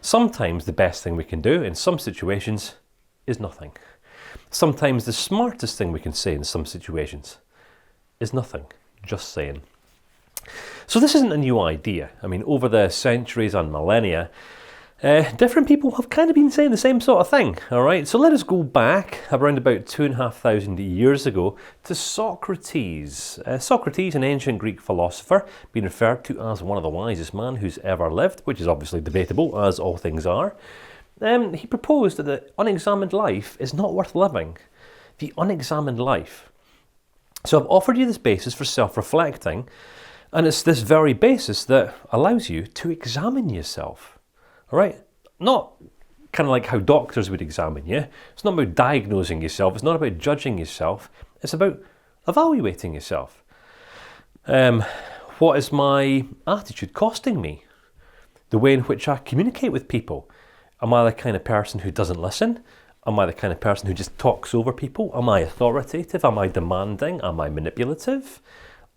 Sometimes the best thing we can do in some situations is nothing. Sometimes the smartest thing we can say in some situations is nothing, just saying. So this isn't a new idea. I mean, over the centuries and millennia, different people have kind of been saying the same sort of thing, all right? So let us go back around about 2,500 years ago to Socrates. Socrates, an ancient Greek philosopher, been referred to as one of the wisest men who's ever lived, which is obviously debatable, as all things are. He proposed that the unexamined life is not worth living. The unexamined life. So I've offered you this basis for self-reflecting, and it's this very basis that allows you to examine yourself. All right? Not kind of like how doctors would examine you. It's not about diagnosing yourself. It's not about judging yourself. It's about evaluating yourself. What is my attitude costing me? The way in which I communicate with people. Am I the kind of person who doesn't listen? Am I the kind of person who just talks over people? Am I authoritative? Am I demanding? Am I manipulative?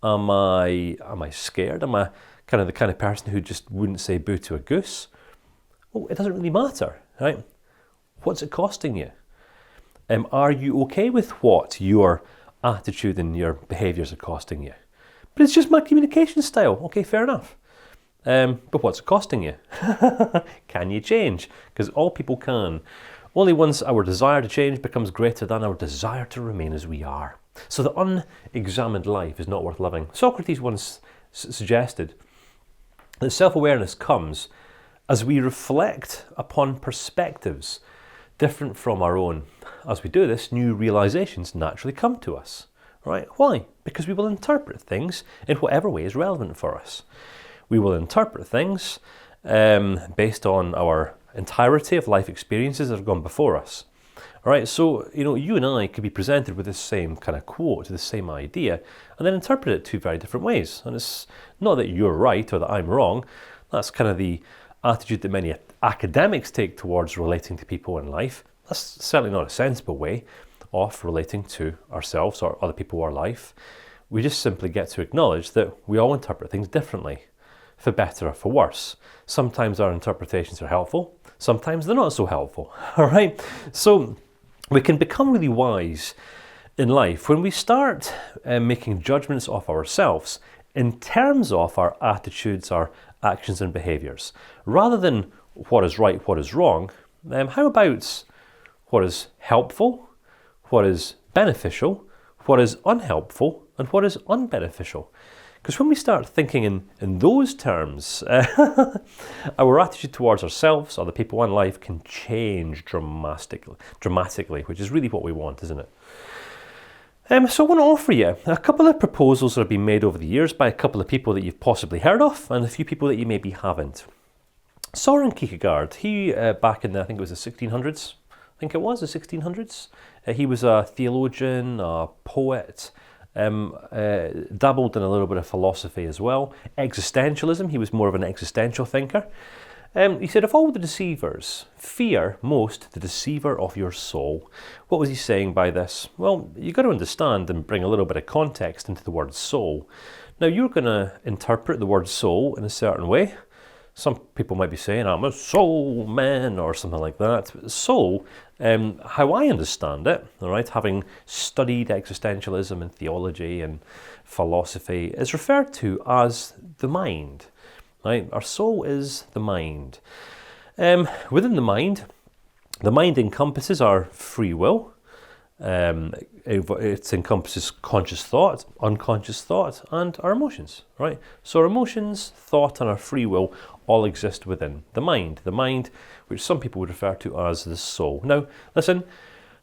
Am I scared? Am I kind of the kind of person who just wouldn't say boo to a goose? Well, it doesn't really matter, right? What's it costing you? Are you okay with what your attitude and your behaviours are costing you? But it's just my communication style. Okay, fair enough. But what's it costing you? Can you change? Because all people can. Only once our desire to change becomes greater than our desire to remain as we are. So the unexamined life is not worth living. Socrates once suggested that self-awareness comes as we reflect upon perspectives different from our own. As we do this, new realizations naturally come to us. Right? Why? Because we will interpret things in whatever way is relevant for us. We will interpret things based on our entirety of life experiences that have gone before us. All right, so you and I could be presented with the same kind of quote, the same idea, and then interpret it two very different ways. And it's not that you're right or that I'm wrong. That's kind of the attitude that many academics take towards relating to people in life. That's certainly not a sensible way of relating to ourselves or other people or life. We just simply get to acknowledge that we all interpret things differently, for better or for worse. Sometimes our interpretations are helpful, sometimes they're not so helpful, all right? So we can become really wise in life when we start making judgments of ourselves in terms of our attitudes, our actions and behaviours. Rather than what is right, what is wrong, how about what is helpful, what is beneficial, what is unhelpful, and what is unbeneficial? Because when we start thinking in those terms, our attitude towards ourselves, other people and life can change dramatically, which is really what we want, isn't it? So I want to offer you a couple of proposals that have been made over the years by a couple of people that you've possibly heard of and a few people that you maybe haven't. Soren Kierkegaard, he back in I think it was the 1600s, the 1600s, he was a theologian, a poet, dabbled in a little bit of philosophy as well. Existentialism, he was more of an existential thinker. He said, of all the deceivers, fear most the deceiver of your soul. What was he saying by this? Well, you've got to understand and bring a little bit of context into the word soul. Now, you're going to interpret the word soul in a certain way. Some people might be saying, I'm a soul man, or something like that. Soul, how I understand it, all right, having studied existentialism and theology and philosophy, is referred to as the mind. Right? Our soul is the mind. Within the mind encompasses our free will. It encompasses conscious thought, unconscious thought, and our emotions, right? So our emotions, thought, and our free will all exist within the mind, which some people would refer to as the soul. Now, listen,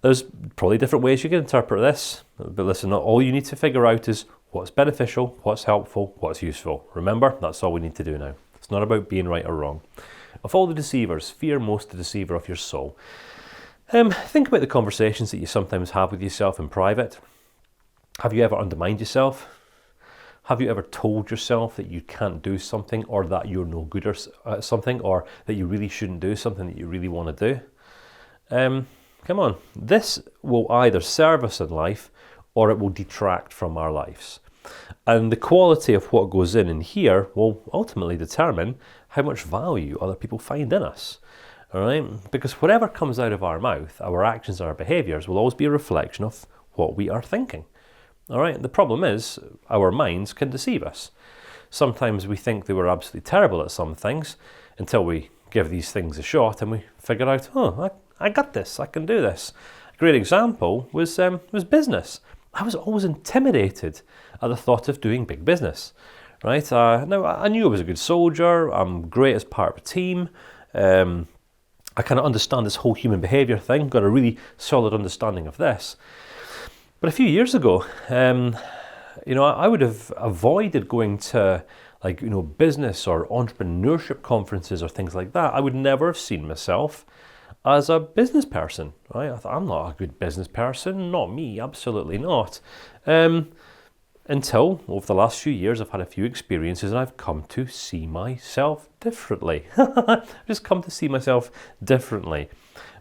there's probably different ways you can interpret this, but listen, all you need to figure out is what's beneficial, what's helpful, what's useful. Remember, that's all we need to do now. It's not about being right or wrong. Of all the deceivers, fear most the deceiver of your soul. Think about the conversations that you sometimes have with yourself in private. Have you ever undermined yourself? Have you ever told yourself that you can't do something, or that you're no good at something, or that you really shouldn't do something that you really want to do? Come on. This will either serve us in life, or it will detract from our lives. And the quality of what goes in here will ultimately determine how much value other people find in us. All right? Because whatever comes out of our mouth, our actions, our behaviors, will always be a reflection of what we are thinking. All right? The problem is our minds can deceive us. Sometimes we think that we're absolutely terrible at some things until we give these things a shot and we figure out, oh, I got this, I can do this. A great example was business. I was always intimidated at the thought of doing big business, right? Now, I knew I was a good soldier, I'm great as part of a team, I kind of understand this whole human behaviour thing, got a really solid understanding of this. But a few years ago, I would have avoided going to business or entrepreneurship conferences or things like that. I would never have seen myself as a business person, right? I thought, I'm not a good business person, not me, absolutely not. Until over the last few years, I've had a few experiences and I've come to see myself differently. I've just come to see myself differently.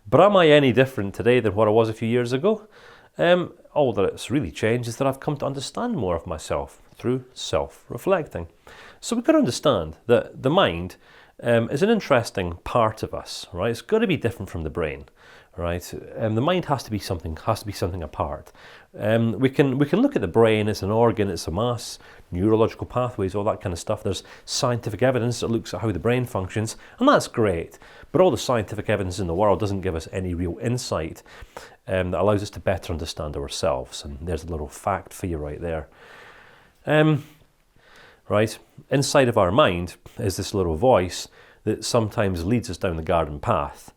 But am I any different today than what I was a few years ago? All that it's really changed is that I've come to understand more of myself through self-reflecting. So we've got to understand that the mind is an interesting part of us, right? It's got to be different from the brain, right? The mind has to be something apart. We can look at the brain as an organ, it's a mass, neurological pathways, all that kind of stuff. There's scientific evidence that looks at how the brain functions, and that's great. But all the scientific evidence in the world doesn't give us any real insight that allows us to better understand ourselves. And there's a little fact for you right there. Right, inside of our mind is this little voice that sometimes leads us down the garden path,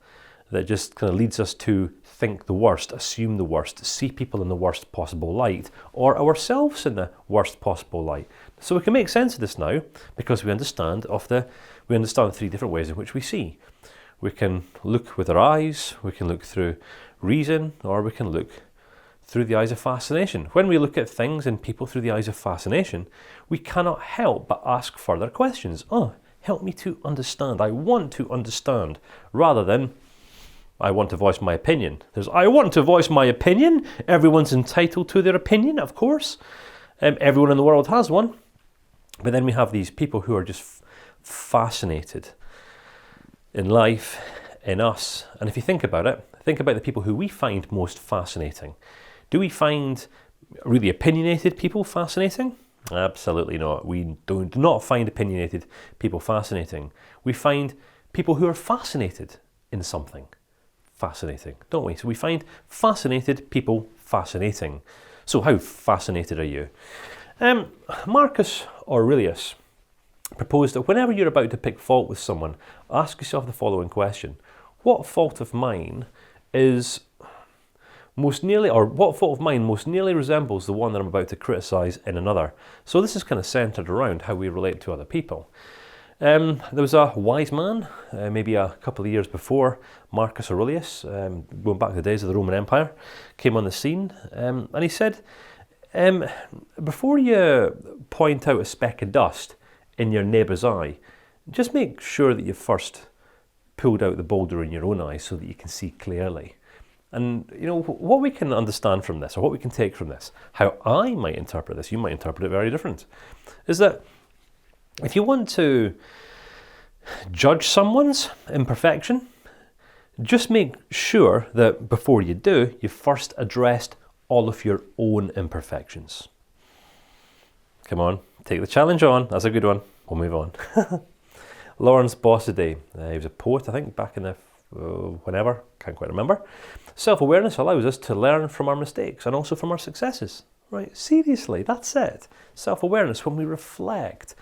that just kind of leads us to think the worst, assume the worst, see people in the worst possible light, or ourselves in the worst possible light. So we can make sense of this now because we understand three different ways in which we see. We can look with our eyes, we can look through reason, or we can look through the eyes of fascination. When we look at things and people through the eyes of fascination, we cannot help but ask further questions. Oh, help me to understand. I want to understand, rather than I want to voice my opinion. There's I want to voice my opinion. Everyone's entitled to their opinion, of course. Everyone in the world has one. But then we have these people who are just fascinated in life, in us. And if you think about it, think about the people who we find most fascinating. Do we find really opinionated people fascinating? Absolutely not. We do not find opinionated people fascinating. We find people who are fascinated in something fascinating, don't we? So we find fascinated people fascinating. So how fascinated are you? Marcus Aurelius proposed that whenever you're about to pick fault with someone, ask yourself the following question. What fault of mine most nearly resembles the one that I'm about to criticise in another? So this is kind of centred around how we relate to other people. There was a wise man, maybe a couple of years before Marcus Aurelius, going back to the days of the Roman Empire, came on the scene, and he said, before you point out a speck of dust in your neighbour's eye, just make sure that you first pulled out the boulder in your own eye so that you can see clearly. And what we can understand from this, or what we can take from this, how I might interpret this, you might interpret it very different, is that if you want to judge someone's imperfection, just make sure that before you do, you've first addressed all of your own imperfections. Come on, take the challenge on. That's a good one. We'll move on. Lawrence Bossidy, he was a poet, I think, back in the whenever, can't quite remember. Self-awareness allows us to learn from our mistakes and also from our successes. Right? Seriously, that's it. Self-awareness, when we reflect.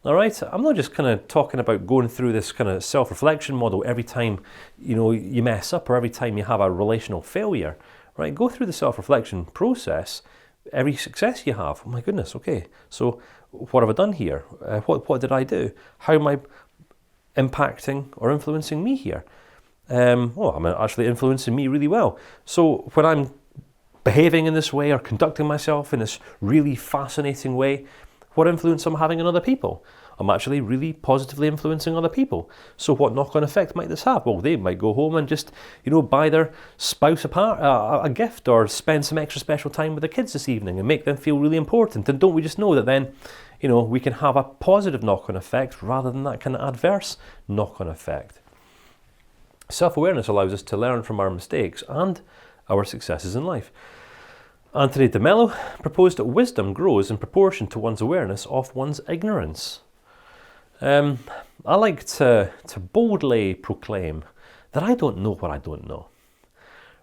All right, I'm not just kind of talking about going through this kind of self-reflection model every time you mess up or every time you have a relational failure. Right? Go through the self-reflection process. Every success you have, oh my goodness, okay, so what have I done here? What did I do? How am I impacting or influencing me here? I'm actually influencing me really well. So when I'm behaving in this way or conducting myself in this really fascinating way, What influence am I having on other people? I'm actually really positively influencing other people. So what knock-on effect might this have? Well, they might go home and just, buy their spouse a gift, or spend some extra special time with the kids this evening and make them feel really important. And don't we just know that then, we can have a positive knock-on effect rather than that kind of adverse knock-on effect. Self-awareness allows us to learn from our mistakes and our successes in life. Anthony de Mello proposed that wisdom grows in proportion to one's awareness of one's ignorance. I like to boldly proclaim that I don't know what I don't know,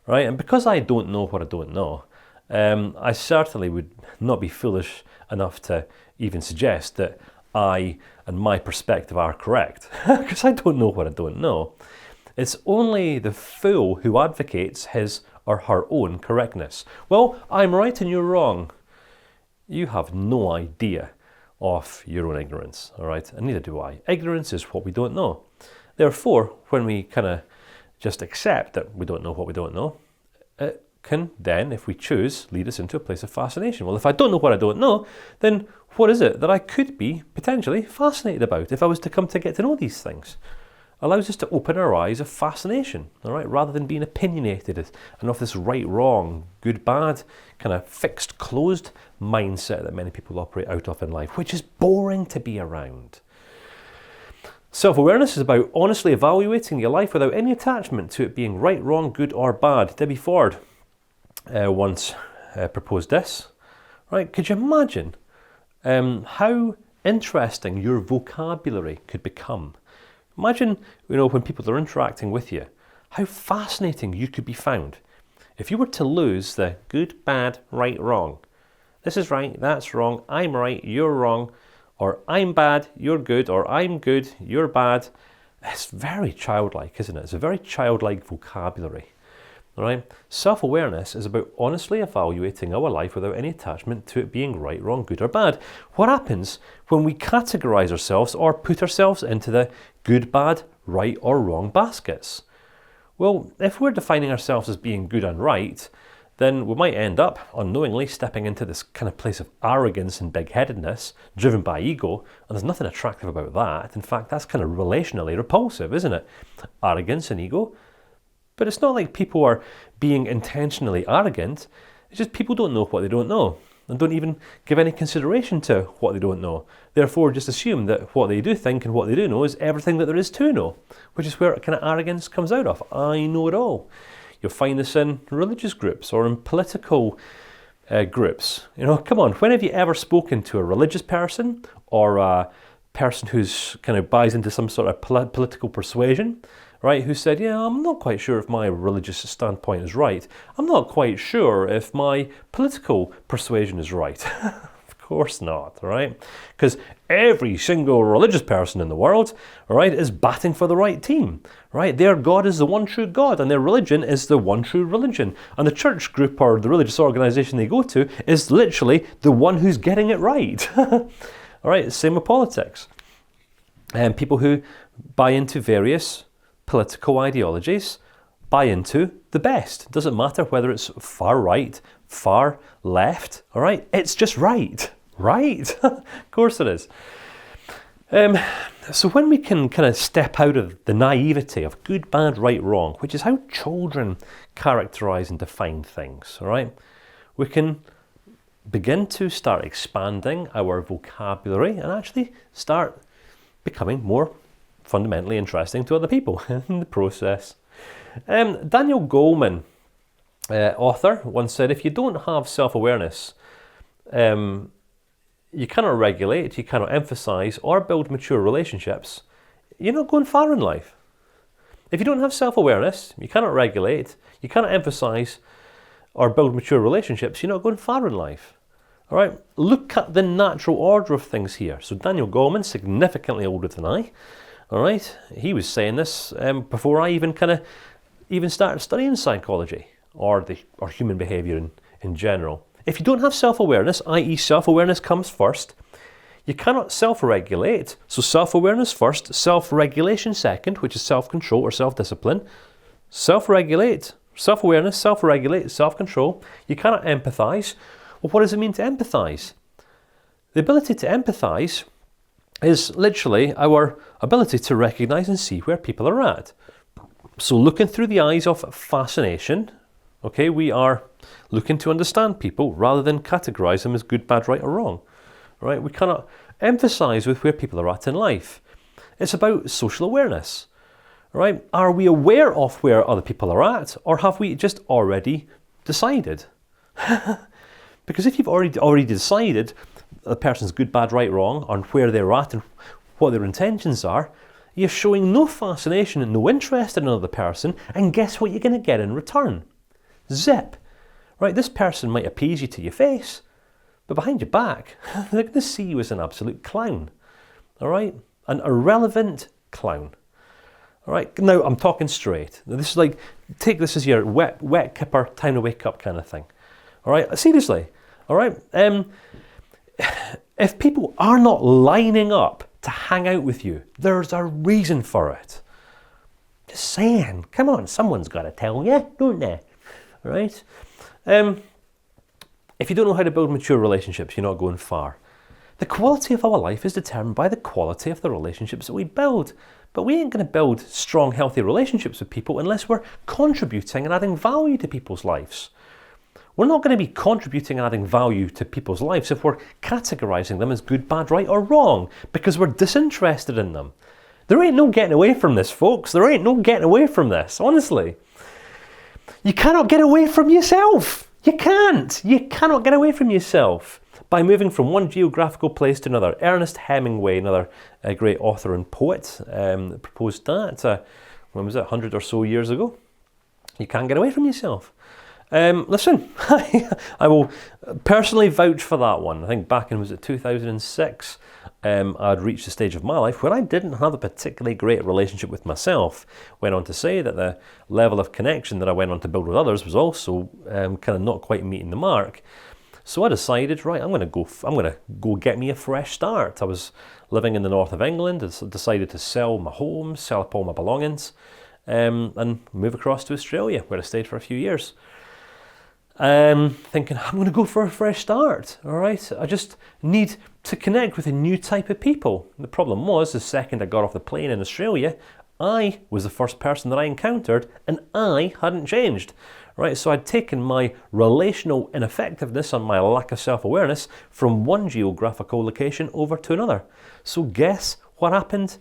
right? And because I don't know what I don't know, I certainly would not be foolish enough to even suggest that I and my perspective are correct, because I don't know what I don't know. It's only the fool who advocates his or her own correctness. Well, I'm right and you're wrong. You have no idea of your own ignorance, all right? And neither do I. Ignorance is what we don't know. Therefore, when we kind of just accept that we don't know what we don't know, it can then, if we choose, lead us into a place of fascination. Well, if I don't know what I don't know, then what is it that I could be potentially fascinated about if I was to come to get to know these things? Allows us to open our eyes of fascination, all right, rather than being opinionated and of this right, wrong, good, bad, kind of fixed, closed mindset that many people operate out of in life, which is boring to be around. Self-awareness is about honestly evaluating your life without any attachment to it being right, wrong, good, or bad. Debbie Ford once proposed this, right? Could you imagine how interesting your vocabulary could become? Imagine, when people are interacting with you, how fascinating you could be found if you were to lose the good, bad, right, wrong. This is right, that's wrong, I'm right, you're wrong, or I'm bad, you're good, or I'm good, you're bad. It's very childlike, isn't it? It's a very childlike vocabulary. All right? Self-awareness is about honestly evaluating our life without any attachment to it being right, wrong, good, or bad. What happens when we categorize ourselves or put ourselves into the good, bad, right, or wrong baskets? Well, if we're defining ourselves as being good and right, then we might end up unknowingly stepping into this kind of place of arrogance and big-headedness driven by ego, and there's nothing attractive about that. In fact, that's kind of relationally repulsive, isn't it? Arrogance and ego. But it's not like people are being intentionally arrogant. It's just people don't know what they don't know and don't even give any consideration to what they don't know. Therefore, just assume that what they do think and what they do know is everything that there is to know, which is where kind of arrogance comes out of. I know it all. You'll find this in religious groups or in political groups. Come on, when have you ever spoken to a religious person or a person who's kind of buys into some sort of political persuasion, right, who said, I'm not quite sure if my religious standpoint is right. I'm not quite sure if my political persuasion is right. Of course not, right? Because every single religious person in the world, right, is batting for the right team, right? Their God is the one true God, and their religion is the one true religion. And the church group or the religious organization they go to is literally the one who's getting it right. All right, same with politics. And people who buy into various political ideologies buy into the best. Doesn't matter whether it's far right, far left, all right? It's just right. Of course it is. So when we can kind of step out of the naivety of good, bad, right, wrong, which is how children characterize and define things, all right? We can begin to start expanding our vocabulary and actually start becoming more fundamentally interesting to other people in the process. Daniel Goleman, author, once said, if you don't have self-awareness, you cannot regulate, you cannot emphasize or build mature relationships, you're not going far in life. If you don't have self-awareness, you cannot regulate, you cannot emphasize or build mature relationships, you're not going far in life. All right, look at the natural order of things here. So Daniel Goleman, significantly older than I, all right, he was saying this before I even started studying psychology or human behavior in general. If you don't have self-awareness, i.e. self-awareness comes first, you cannot self-regulate. So self-awareness first, self-regulation second, which is self-control or self-discipline. Self-regulate, self-awareness, self-regulate, self-control. You cannot empathize. Well, what does it mean to empathize? The ability to empathise is literally our ability to recognise and see where people are at. So looking through the eyes of fascination, okay, we are looking to understand people rather than categorise them as good, bad, right or wrong. Right? We cannot empathise with where people are at in life. It's about social awareness. Right? Are we aware of where other people are at, or have we just already decided? Because if you've already decided a person's good, bad, right, wrong, on where they're at and what their intentions are, you're showing no fascination and no interest in another person, and guess what you're going to get in return? Zip. Right? This person might appease you to your face, but behind your back, they're going to see you as an absolute clown. All right? An irrelevant clown. All right? Now, I'm talking straight. This is like, take this as your wet kipper, time to wake up kind of thing. All right? Seriously. All right? If people are not lining up to hang out with you, there's a reason for it. Just saying. Come on, someone's got to tell you, don't they? All right? If you don't know how to build mature relationships, you're not going far. The quality of our life is determined by the quality of the relationships that we build. But we ain't going to build strong, healthy relationships with people unless we're contributing and adding value to people's lives. We're not going to be contributing and adding value to people's lives if we're categorising them as good, bad, right or wrong, because we're disinterested in them. There ain't no getting away from this, folks. There ain't no getting away from this, honestly. You cannot get away from yourself. You can't. You cannot get away from yourself by moving from one geographical place to another. Ernest Hemingway, another great author and poet, proposed that, when was it, 100 or so years ago. You can't get away from yourself. Listen, I will personally vouch for that one. I think back in, was it 2006, I'd reached the stage of my life where I didn't have a particularly great relationship with myself. Went on to say that the level of connection that I went on to build with others was also kind of not quite meeting the mark. So I decided, right, I'm going to go get me a fresh start. I was living in the north of England and decided to sell my home, sell up all my belongings, and move across to Australia, where I stayed for a few years. Thinking, I'm going to go for a fresh start, all right? I just need to connect with a new type of people. The problem was, the second I got off the plane in Australia, I was the first person that I encountered, and I hadn't changed, right? So I'd taken my relational ineffectiveness and my lack of self-awareness from one geographical location over to another. So guess what happened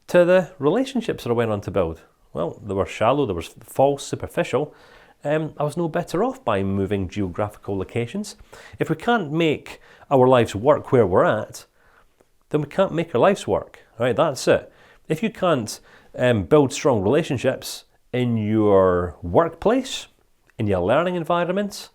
to the relationships that I went on to build? Well, they were shallow, they were false, superficial. I was no better off by moving geographical locations. If we can't make our lives work where we're at, then we can't make our lives work. Right? That's it. If you can't build strong relationships in your workplace, in your learning environment,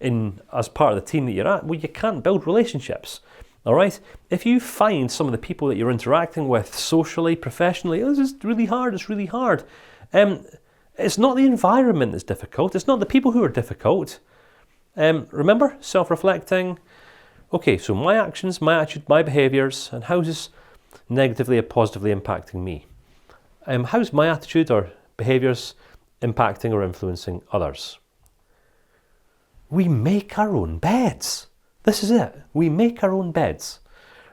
as part of the team that you're at, well, you can't build relationships. All right? If you find some of the people that you're interacting with socially, professionally, oh, this is really hard, it's really hard. It's not the environment that's difficult. It's not the people who are difficult. Remember, self-reflecting. Okay, so my actions, my attitude, my behaviours, and how is this negatively or positively impacting me? How's my attitude or behaviours impacting or influencing others? We make our own beds. This is it. We make our own beds.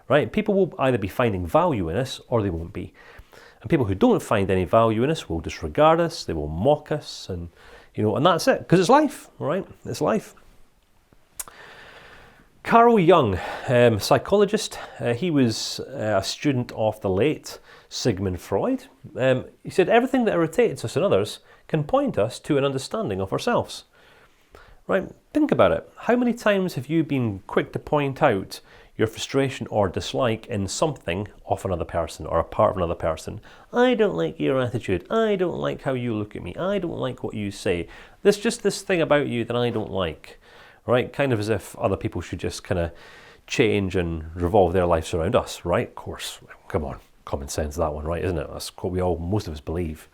Right? People will either be finding value in us or they won't be. And people who don't find any value in us will disregard us, they will mock us, and that's it, because it's life, right? It's life. Carl Jung, psychologist, he was a student of the late Sigmund Freud. He said, everything that irritates us in others can point us to an understanding of ourselves. Right? Think about it. How many times have you been quick to point out your frustration or dislike in something of another person or a part of another person? I don't like your attitude. I don't like how you look at me. I don't like what you say. There's just this thing about you that I don't like, right? Kind of as if other people should just kind of change and revolve their lives around us, right? Of course, come on, common sense that one, right? Isn't it? That's what most of us believe.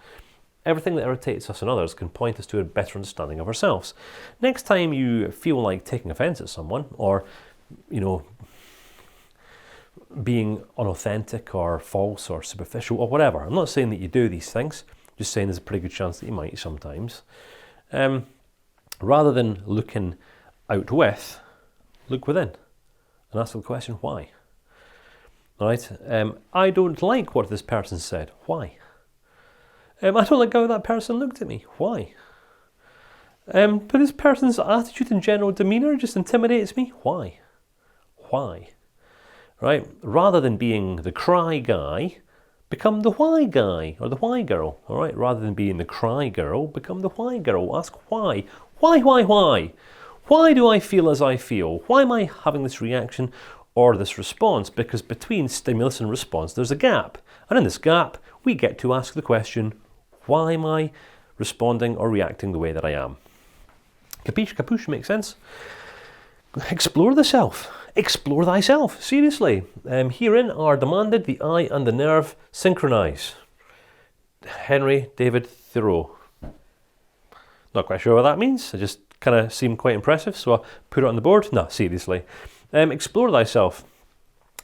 Everything that irritates us and others can point us to a better understanding of ourselves. Next time you feel like taking offense at someone or, being unauthentic or false or superficial or whatever. I'm not saying that you do these things, just saying there's a pretty good chance that you might sometimes. Rather than looking out with, look within and ask the question, why? Right? I don't like what this person said. Why? I don't like how that person looked at me. Why? But this person's attitude and general demeanour just intimidates me. Why? Why? Right? Rather than being the cry guy, become the why guy or the why girl. All right? Rather than being the cry girl, become the why girl. Ask why. Why? Why do I feel as I feel? Why am I having this reaction or this response? Because between stimulus and response, there's a gap. And in this gap, we get to ask the question, why am I responding or reacting the way that I am? Capiche, capuche, makes sense? Explore the self. Explore thyself. Seriously. Herein are demanded the eye and the nerve synchronize. Henry David Thoreau. Not quite sure what that means. It just kind of seemed quite impressive, so I put it on the board. No, seriously. Explore thyself.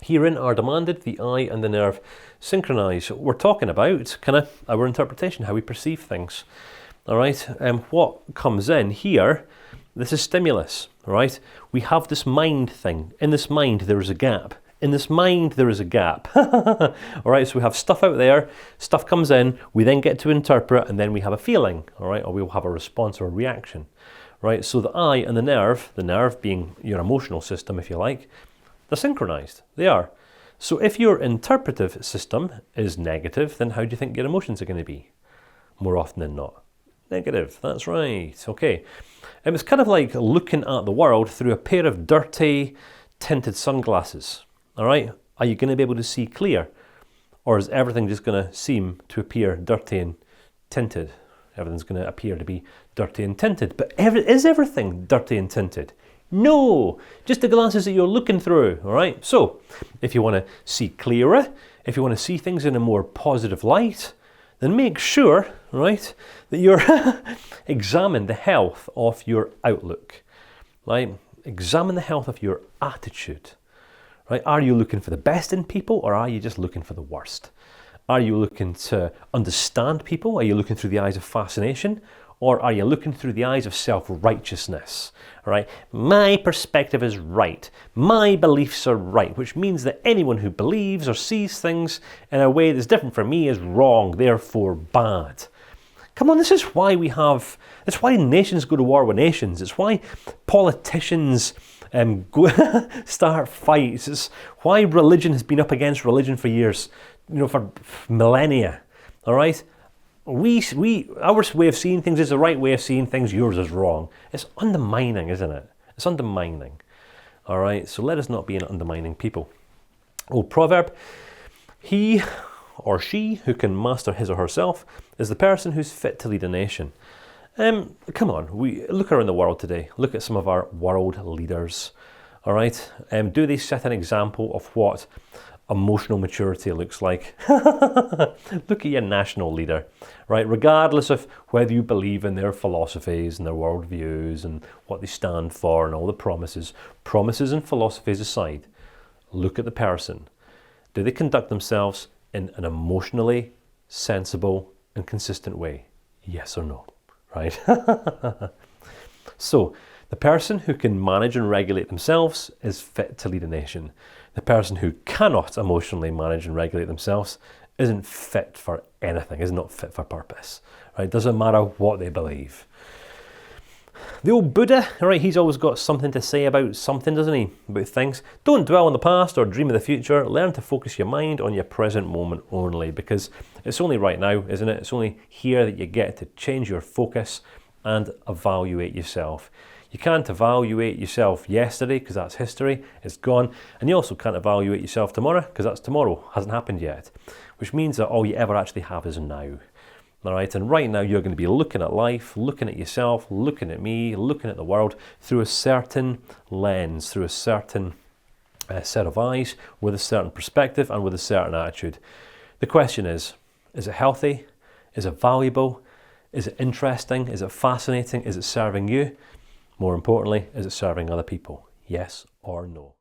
Herein are demanded the eye and the nerve synchronize. We're talking about kind of our interpretation, how we perceive things. All right. What comes in here? This is stimulus. All right. We have this mind thing. In this mind, there is a gap. In this mind, there is a gap. All right. So we have stuff out there. Stuff comes in. We then get to interpret, and then we have a feeling. All right. Or we'll have a response or a reaction. Right. So the eye and the nerve being your emotional system, if you like, they're synchronized. They are. So if your interpretive system is negative, then how do you think your emotions are going to be? More often than not, negative. That's right. Okay. It's kind of like looking at the world through a pair of dirty, tinted sunglasses. All right. Are you going to be able to see clear? Or is everything just going to seem to appear dirty and tinted? Everything's going to appear to be dirty and tinted. But is everything dirty and tinted? No, just the glasses that you're looking through, all right? So, if you want to see clearer, if you want to see things in a more positive light, then make sure, right, that you're examine the health of your outlook, right? Examine the health of your attitude, right? Are you looking for the best in people, or are you just looking for the worst? Are you looking to understand people? Are you looking through the eyes of fascination? Or are you looking through the eyes of self-righteousness? All right? My perspective is right. My beliefs are right, which means that anyone who believes or sees things in a way that's different from me is wrong, therefore bad. Come on, this is why it's why nations go to war with nations. It's why politicians start fights. It's why religion has been up against religion for years, for millennia. All right? Our way of seeing things is the right way of seeing things, yours is wrong. It's undermining, isn't it? It's undermining. All right, so let us not be an undermining people. Old proverb, he or she who can master his or herself is the person who's fit to lead a nation. Come on, we look around the world today. Look at some of our world leaders. All right, do they set an example of what emotional maturity looks like? Look at your national leader, right? Regardless of whether you believe in their philosophies and their worldviews and what they stand for and all the promises and philosophies aside, look at the person. Do they conduct themselves in an emotionally sensible and consistent way? Yes or no, right? So, the person who can manage and regulate themselves is fit to lead a nation. The person who cannot emotionally manage and regulate themselves isn't fit for anything, is not fit for purpose. Right? Doesn't matter what they believe. The old Buddha, right, he's always got something to say about something, doesn't he? About things. Don't dwell on the past or dream of the future. Learn to focus your mind on your present moment only, because it's only right now, isn't it? It's only here that you get to change your focus and evaluate yourself. You can't evaluate yourself yesterday because that's history, it's gone. And you also can't evaluate yourself tomorrow because that's tomorrow, hasn't happened yet. Which means that all you ever actually have is now. All right, and right now you're going to be looking at life, looking at yourself, looking at me, looking at the world through a certain lens, through a certain set of eyes, with a certain perspective and with a certain attitude. The question is it healthy? Is it valuable? Is it interesting? Is it fascinating? Is it serving you? More importantly, is it serving other people? Yes or no?